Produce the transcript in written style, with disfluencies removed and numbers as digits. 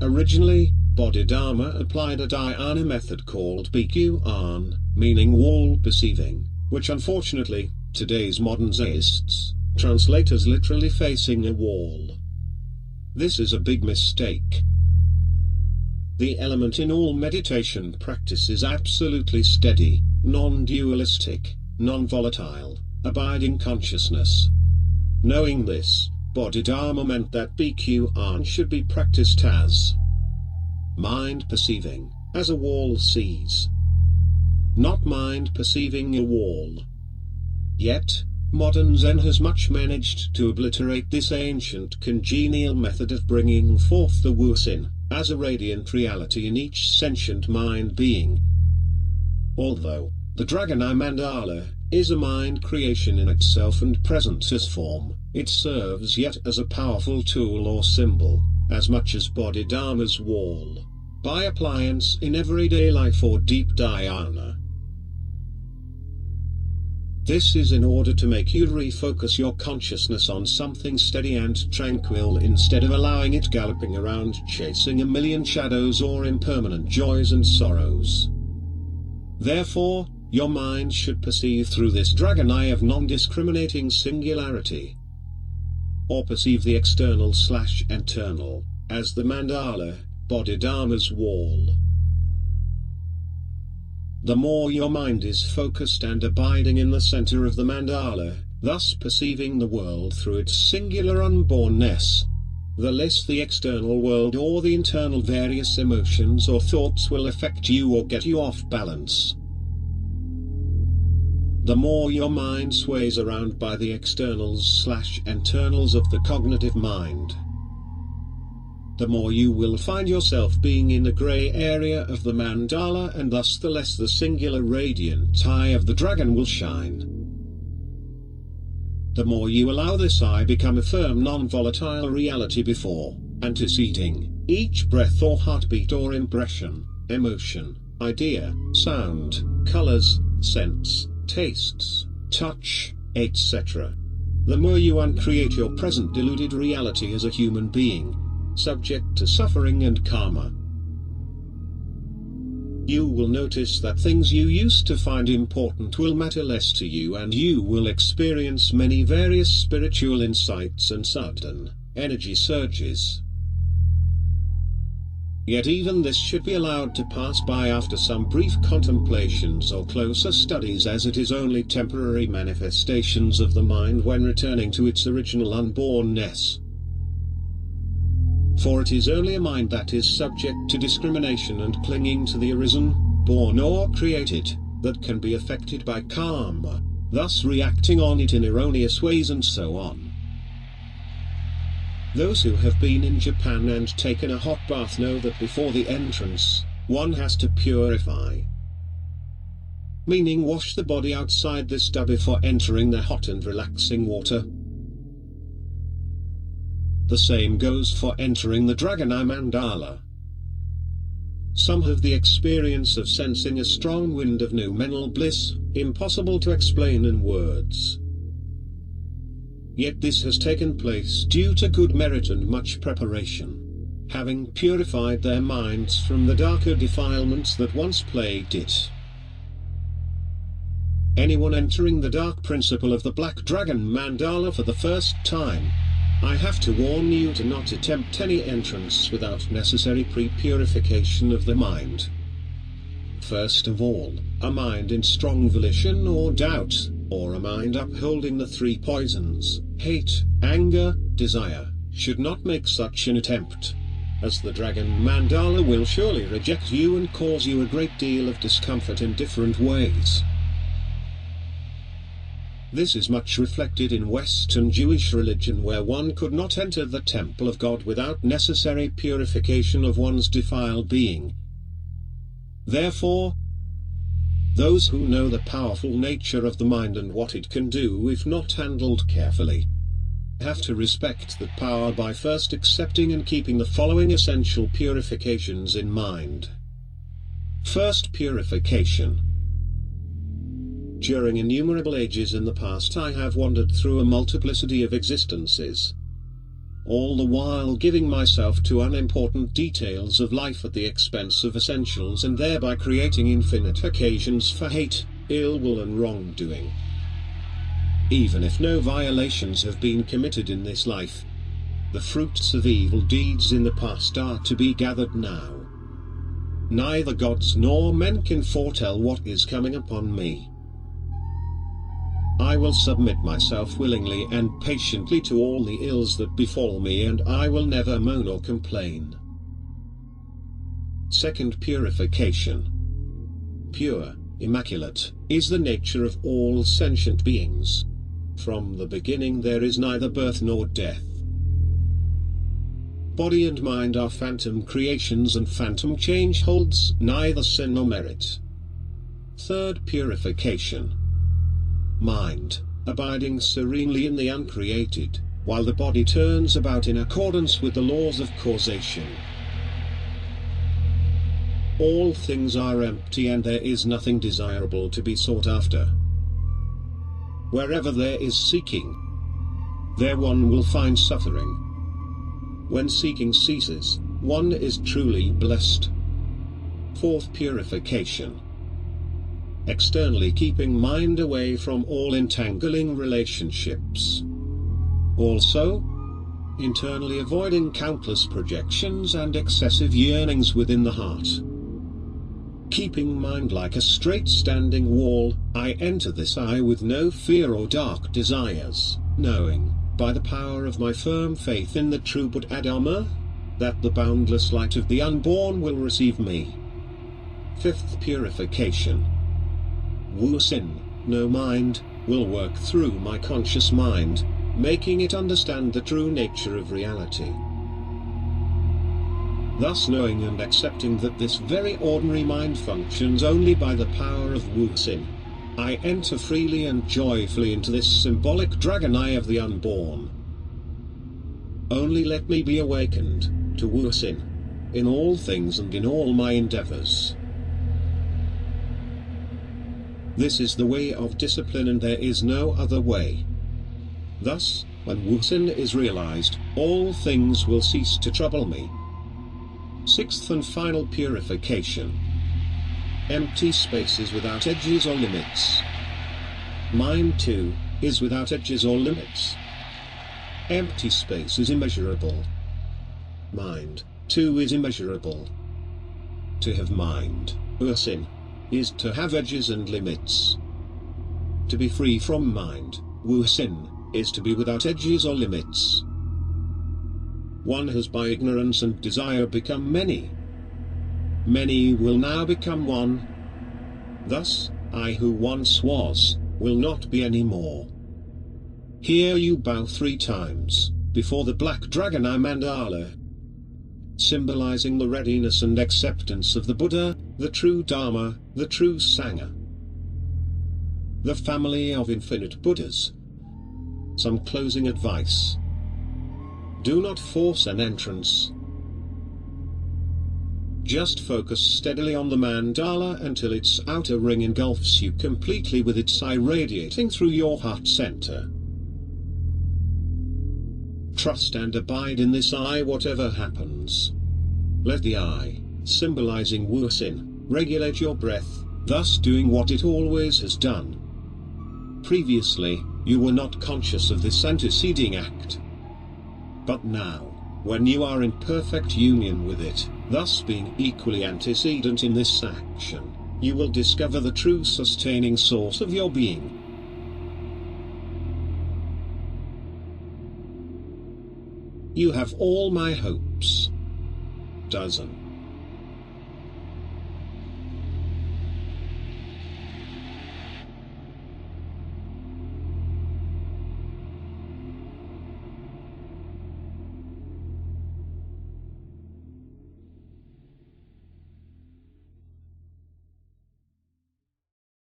Originally, Bodhidharma applied a dhyana method called Bhikkhun, meaning wall perceiving, which unfortunately, today's modern Zaists translate as literally facing a wall. This is a big mistake. The element in all meditation practice is absolutely steady, non-dualistic, non-volatile, abiding consciousness. Knowing this, Bodhidharma meant that Bhikkhun should be practiced as mind perceiving, as a wall sees. Not mind perceiving a wall. Yet, modern Zen has much managed to obliterate this ancient congenial method of bringing forth the Wusin, as a radiant reality in each sentient mind being. Although, the Dragon Eye Mandala is a mind creation in itself and present as form, it serves yet as a powerful tool or symbol, as much as Bodhidharma's wall, by appliance in everyday life or deep dhyana. This is in order to make you refocus your consciousness on something steady and tranquil instead of allowing it galloping around chasing a million shadows or impermanent joys and sorrows. Therefore, your mind should perceive through this dragon eye of non-discriminating singularity, or perceive the external/internal, as the mandala, Bodhidharma's wall. The more your mind is focused and abiding in the center of the mandala, thus perceiving the world through its singular unbornness, the less the external world or the internal various emotions or thoughts will affect you or get you off balance. The more your mind sways around by the externals/internals of the cognitive mind, the more you will find yourself being in the grey area of the mandala, and thus the less the singular radiant eye of the dragon will shine. The more you allow this eye become a firm non-volatile reality before, anteceding, each breath or heartbeat or impression, emotion, idea, sound, colors, scents, tastes, touch, etc. The more you uncreate your present deluded reality as a human being, subject to suffering and karma. You will notice that things you used to find important will matter less to you, and you will experience many various spiritual insights and sudden energy surges. Yet even this should be allowed to pass by after some brief contemplations or closer studies, as it is only temporary manifestations of the mind when returning to its original unbornness. For it is only a mind that is subject to discrimination and clinging to the arisen, born or created, that can be affected by karma, thus reacting on it in erroneous ways and so on. Those who have been in Japan and taken a hot bath know that before the entrance, one has to purify. Meaning wash the body outside this tub before entering the hot and relaxing water. The same goes for entering the Dragon Eye Mandala. Some have the experience of sensing a strong wind of noumenal bliss, impossible to explain in words. Yet this has taken place due to good merit and much preparation, having purified their minds from the darker defilements that once plagued it. Anyone entering the dark principle of the Black Dragon Mandala for the first time, I have to warn you to not attempt any entrance without necessary pre-purification of the mind. First of all, a mind in strong volition or doubt, or a mind upholding the three poisons, hate, anger, desire, should not make such an attempt, as the Dragon Mandala will surely reject you and cause you a great deal of discomfort in different ways. This is much reflected in Western Jewish religion, where one could not enter the temple of God without necessary purification of one's defiled being. Therefore, those who know the powerful nature of the mind and what it can do if not handled carefully, have to respect that power by first accepting and keeping the following essential purifications in mind. First purification. During innumerable ages in the past I have wandered through a multiplicity of existences. all the while giving myself to unimportant details of life at the expense of essentials, and thereby creating infinite occasions for hate, ill will and wrongdoing. Even if no violations have been committed in this life, the fruits of evil deeds in the past are to be gathered now. Neither gods nor men can foretell what is coming upon me. I will submit myself willingly and patiently to all the ills that befall me, and I will never moan or complain. Second, purification. Pure, immaculate, is the nature of all sentient beings. From the beginning there is neither birth nor death. Body and mind are phantom creations, and phantom change holds neither sin nor merit. Third, purification. Mind, abiding serenely in the uncreated, while the body turns about in accordance with the laws of causation. All things are empty, and there is nothing desirable to be sought after. Wherever there is seeking, there one will find suffering. When seeking ceases, one is truly blessed. Fourth, purification. Externally keeping mind away from all entangling relationships. Also, internally avoiding countless projections and excessive yearnings within the heart. Keeping mind like a straight standing wall, I enter this eye with no fear or dark desires, knowing, by the power of my firm faith in the true Buddha Dharma, that the boundless light of the unborn will receive me. Fifth, purification. Wu Sin, no mind, will work through my conscious mind, making it understand the true nature of reality. Thus, knowing and accepting that this very ordinary mind functions only by the power of Wu Sin, I enter freely and joyfully into this symbolic dragon eye of the unborn. Only let me be awakened to Wu Sin in all things and in all my endeavors. This is the way of discipline, and there is no other way. Thus, when Wu Sin is realized, all things will cease to trouble me. Sixth and final, purification. Empty spaces without edges or limits. Mind, too, is without edges or limits. Empty space is immeasurable. Mind, too, is immeasurable. To have mind, Wu Sin, is to have edges and limits. To be free from mind, Wu Sin, is to be without edges or limits. One has by ignorance and desire become many. Many will now become one. Thus, I who once was, will not be any more. Here you bow 3 times, before the black dragon eye mandala, symbolizing the readiness and acceptance of the Buddha, the true Dharma, the true Sangha. The family of infinite Buddhas. Some closing advice. Do not force an entrance. Just focus steadily on the mandala until its outer ring engulfs you completely, with its eye radiating through your heart center. Trust and abide in this eye whatever happens. Let the eye, symbolizing Wu Sin, regulate your breath, thus doing what it always has done. Previously, you were not conscious of this anteceding act. But now, when you are in perfect union with it, thus being equally antecedent in this action, you will discover the true sustaining source of your being. You have all my hopes. Tozen.